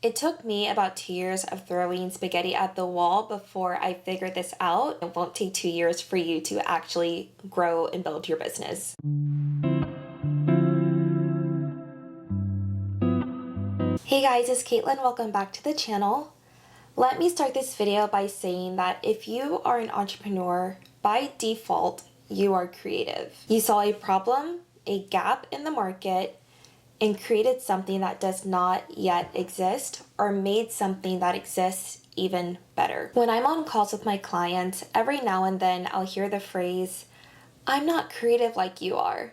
It took me about 2 years of throwing spaghetti at the wall before I figured this out. It won't take 2 years for you to actually grow and build your business. Hey guys, it's Caitlin. Welcome back to the channel. Let me start this video by saying that if you are an entrepreneur, by default, you are creative. You saw a problem, a gap in the market, and created something that does not yet exist or made something that exists even better. When I'm on calls with my clients, every now and then I'll hear the phrase, "I'm not creative like you are."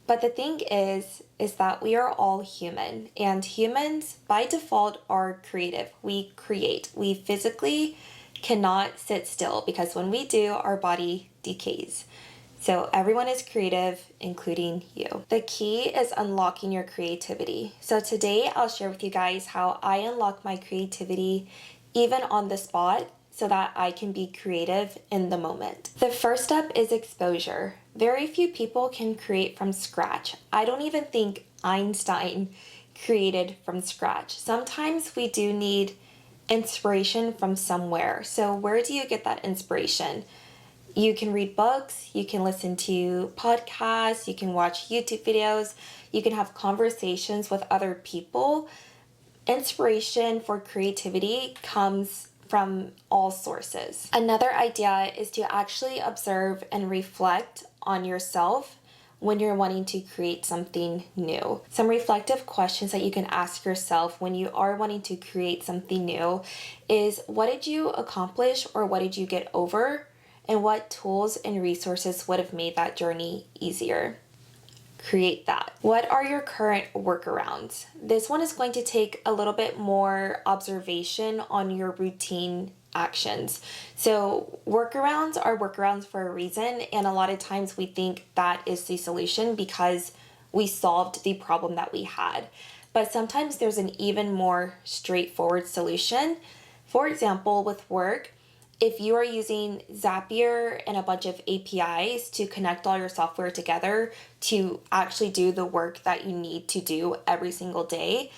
But the thing is that we are all human, and humans by default are creative. We create. We physically cannot sit still because when we do, our body decays. So everyone is creative, including you. The key is unlocking your creativity. So today I'll share with you guys how I unlock my creativity even on the spot so that I can be creative in the moment. The first step is exposure. Very few people can create from scratch. I don't even think Einstein created from scratch. Sometimes we do need inspiration from somewhere. So where do you get that inspiration? You can read books, you can listen to podcasts, you can watch YouTube videos, you can have conversations with other people. Inspiration for creativity comes from all sources. Another idea is to actually observe and reflect on yourself when you're wanting to create something new. Some reflective questions that you can ask yourself when you are wanting to create something new is, what did you accomplish or what did you get over? And what tools and resources would have made that journey easier? Create that. What are your current workarounds? This one is going to take a little bit more observation on your routine actions. So workarounds are workarounds for a reason, and a lot of times we think that is the solution because we solved the problem that we had. But sometimes there's an even more straightforward solution. For example, with work, if you are using Zapier and a bunch of APIs to connect all your software together to actually do the work that you need to do every single day,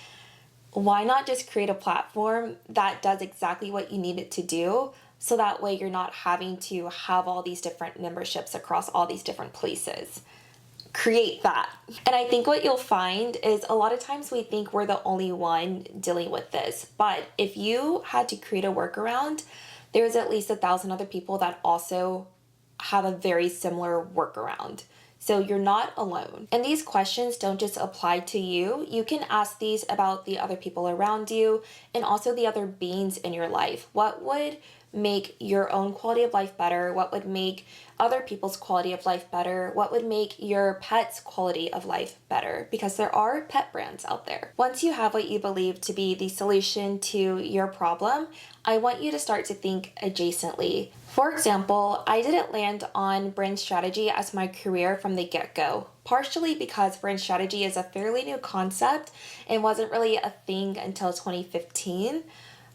why not just create a platform that does exactly what you need it to do, so that way you're not having to have all these different memberships across all these different places. Create that. And I think what you'll find is a lot of times we think we're the only one dealing with this, but if you had to create a workaround, there's at least 1,000 other people that also have a very similar workaround. So you're not alone. And these questions don't just apply to you. You can ask these about the other people around you and also the other beings in your life. What would make your own quality of life better? What would make other people's quality of life better? What would make your pet's quality of life better? Because there are pet brands out there. Once you have what you believe to be the solution to your problem, I want you to start to think adjacently. For example, I didn't land on brand strategy as my career from the get-go, partially because brand strategy is a fairly new concept and wasn't really a thing until 2015.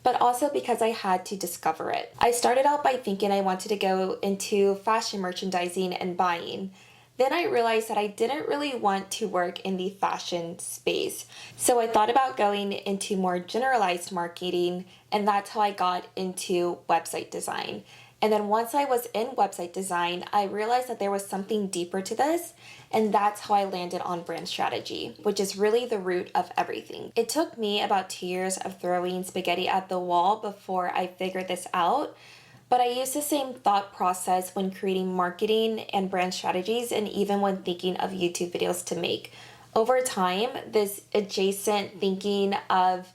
But also because I had to discover it. I started out by thinking I wanted to go into fashion merchandising and buying. Then I realized that I didn't really want to work in the fashion space. So I thought about going into more generalized marketing, and that's how I got into website design. And then once I was in website design, I realized that there was something deeper to this, and that's how I landed on brand strategy, which is really the root of everything. It took me about 2 years of throwing spaghetti at the wall before I figured this out, but I used the same thought process when creating marketing and brand strategies, and even when thinking of YouTube videos to make. Over time, this adjacent thinking of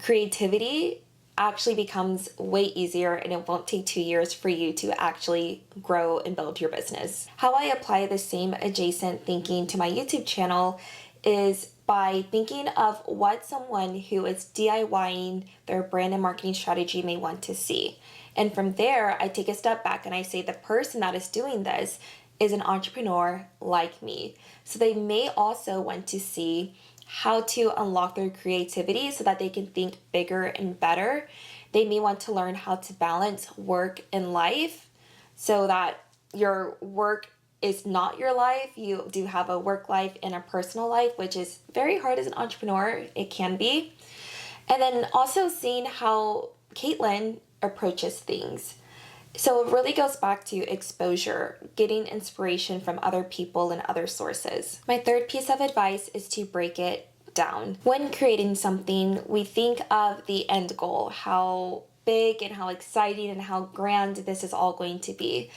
creativity actually becomes way easier, and it won't take 2 years for you to actually grow and build your business. How I apply the same adjacent thinking to my YouTube channel is by thinking of what someone who is DIYing their brand and marketing strategy may want to see. And from there, I take a step back and I say the person that is doing this is an entrepreneur like me. So they may also want to see how to unlock their creativity so that they can think bigger and better. They may want to learn how to balance work and life so that your work is not your life. You do have a work life and a personal life, which is very hard as an entrepreneur. It can be. And then also seeing how Caitlin approaches things. So it really goes back to exposure, getting inspiration from other people and other sources. My third piece of advice is to break it down. When creating something, we think of the end goal, how big and how exciting and how grand this is all going to be.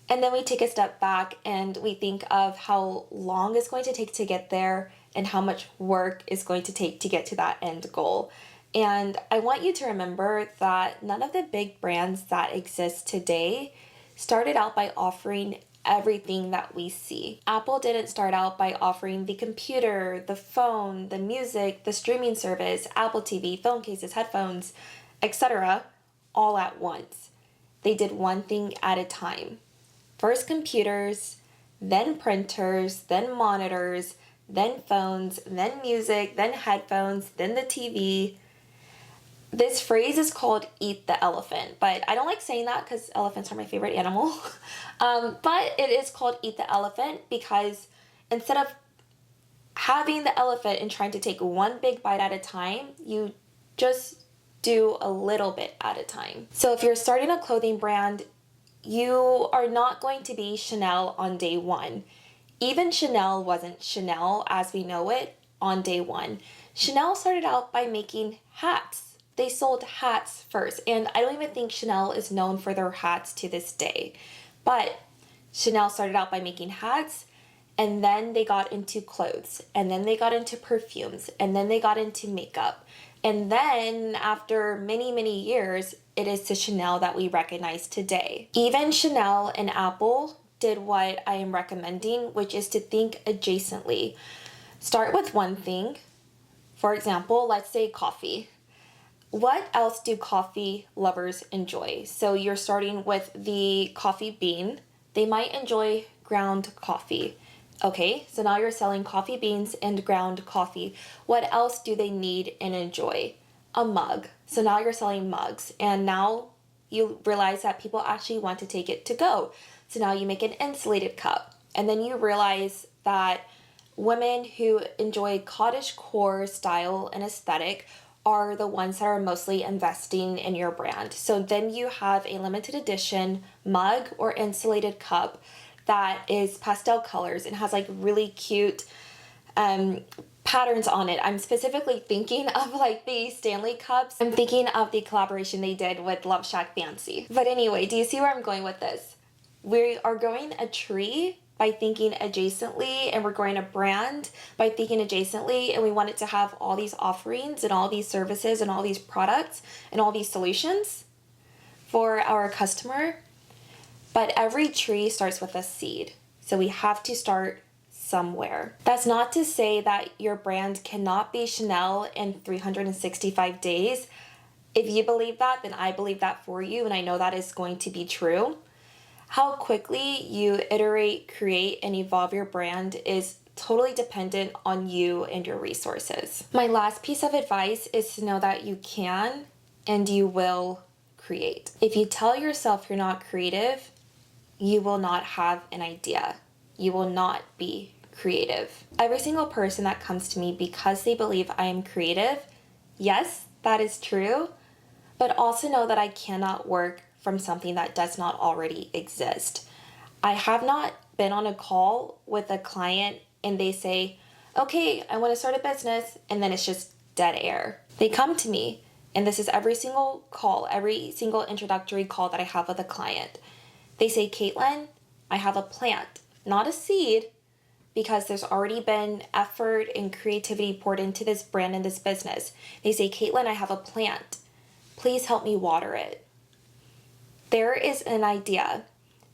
And then we take a step back and we think of how long it's going to take to get there and how much work is going to take to get to that end goal. And I want you to remember that none of the big brands that exist today started out by offering everything that we see. Apple didn't start out by offering the computer, the phone, the music, the streaming service, Apple TV, phone cases, headphones, etc., all at once. They did one thing at a time. First computers, then printers, then monitors, then phones, then music, then headphones, then the TV. This phrase is called eat the elephant, but I don't like saying that because elephants are my favorite animal. But it is called eat the elephant because instead of having the elephant and trying to take one big bite at a time, you just do a little bit at a time. So if you're starting a clothing brand, you are not going to be Chanel on day one. Even Chanel wasn't Chanel as we know it on day one. Chanel started out by making hats. They sold hats first, and I don't even think Chanel is known for their hats to this day. But Chanel started out by making hats, and then they got into clothes, and then they got into perfumes, and then they got into makeup. And then after many, many years, it is the Chanel that we recognize today. Even Chanel and Apple did what I am recommending, which is to think adjacently. Start with one thing. For example, let's say coffee. What else do coffee lovers enjoy? So you're starting with the coffee bean. They might enjoy ground coffee. Okay, so now you're selling coffee beans and ground coffee. What else do they need and enjoy? A mug. So now you're selling mugs, and now you realize that people actually want to take it to go. So now you make an insulated cup, and then you realize that women who enjoy cottagecore style and aesthetic are the ones that are mostly investing in your brand. So then you have a limited edition mug or insulated cup that is pastel colors and has like really cute patterns on it. I'm specifically thinking of like the Stanley cups. I'm thinking of the collaboration they did with Love Shack Fancy. But anyway, do you see where I'm going with this? We are growing a tree by thinking adjacently, and we're growing a brand by thinking adjacently, and we want it to have all these offerings and all these services and all these products and all these solutions for our customer. But every tree starts with a seed, so we have to start somewhere. That's not to say that your brand cannot be Chanel in 365 days. If you believe that, then I believe that for you, and I know that is going to be true. How quickly you iterate, create, and evolve your brand is totally dependent on you and your resources. My last piece of advice is to know that you can and you will create. If you tell yourself you're not creative, you will not have an idea. You will not be creative. Every single person that comes to me because they believe I am creative, yes, that is true, but also know that I cannot work from something that does not already exist. I have not been on a call with a client and they say, okay, I want to start a business, and then it's just dead air. They come to me, and this is every single call, every single introductory call that I have with a client. They say, Caitlin, I have a plant, not a seed, because there's already been effort and creativity poured into this brand and this business. They say, Caitlin, I have a plant. Please help me water it. There is an idea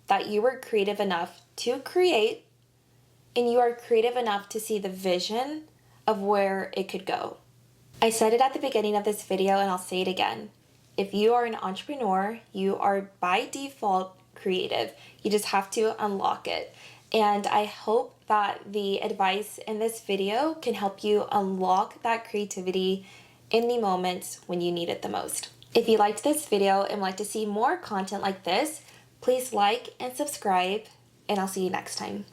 that you were creative enough to create, and you are creative enough to see the vision of where it could go. I said it at the beginning of this video, and I'll say it again. If you are an entrepreneur, you are by default creative. You just have to unlock it. And I hope that the advice in this video can help you unlock that creativity in the moments when you need it the most. If you liked this video and would like to see more content like this, please like and subscribe, and I'll see you next time.